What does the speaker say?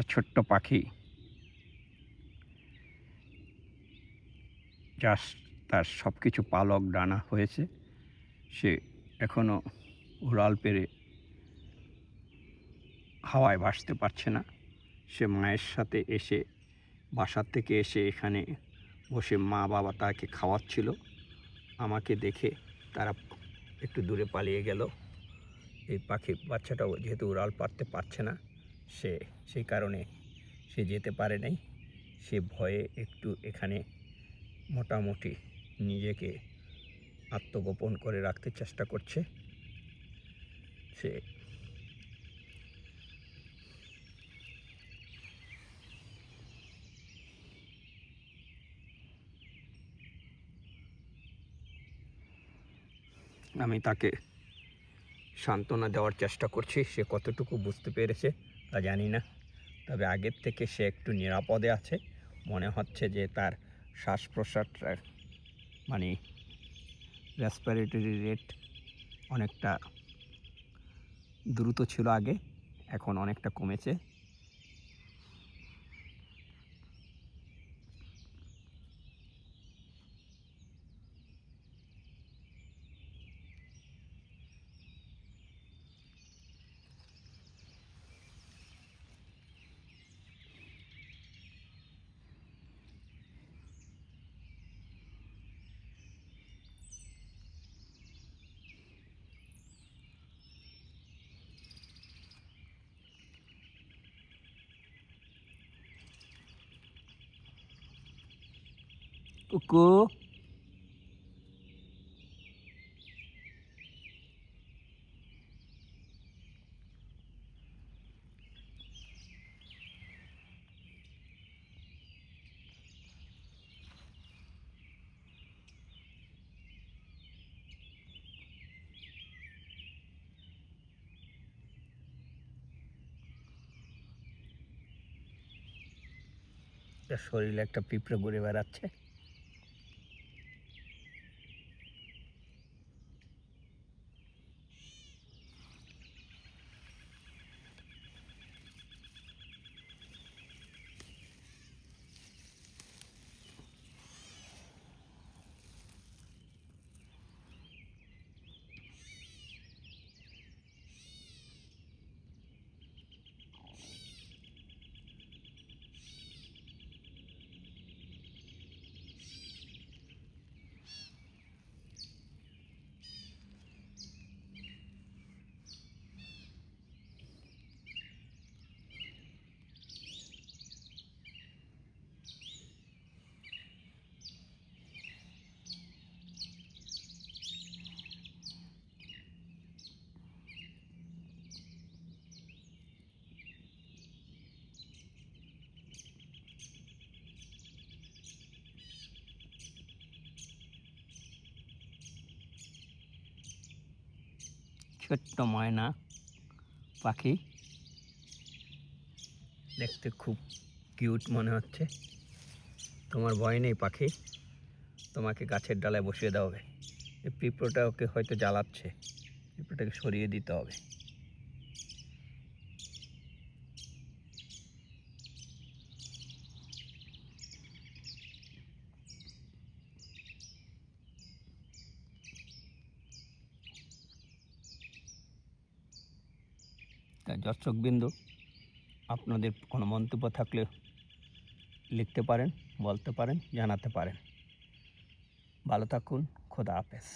একটা ছোট্ট পাখি তার সব কিছু পালক ডানা হয়েছে, সে এখনও উড়াল পেরে হাওয়ায় ভাসতে পারছে না। সে মায়ের সাথে এসে বাসার থেকে এসে এখানে বসে মা বাবা তাকে খাওয়াচ্ছিল। আমাকে দেখে তারা একটু দূরে পালিয়ে গেল। এই পাখি বাচ্চাটাও যেহেতু উড়াল পারতে পারছে না, সেই কারণে সে যেতে পারে নাই। সে ভয়ে একটু এখানে মোটামুটি নিজেকে আত্মগোপন করে রাখতে চেষ্টা করছে। আমি তাকে সান্ত্বনা দেওয়ার চেষ্টা করছি। সে কতটুকু বুঝতে পেরেছে তা জানি না, তবে আগের থেকে সে একটু নিরাপদে আছে। মনে হচ্ছে যে তার শ্বাস প্রশ্বাস মানে রেসপিরেটরি রেট অনেকটা দ্রুত ছিল আগে, এখন অনেকটা কমেছে। কুকু, তার শরীরে একটা পিঁপড়ে ঘুরে বেড়াচ্ছে। ছোট্ট ময়না পাখি, দেখতে খুব কিউট মনে হচ্ছে। তোমার ভয় নেই পাখি, তোমাকে গাছের ডালায় বসিয়ে দেওয়া হবে। এই পিঁপড়োটা ওকে হয়তো জ্বালাচ্ছে, পিঁপড়োটাকে সরিয়ে দিতে হবে। তা দর্শকবৃন্দ, আপনাদের কোনো মন্তব্য থাকলে লিখতে পারেন, বলতে পারেন, জানাতে পারেন। ভালো থাকুন। খোদা হাফেজ।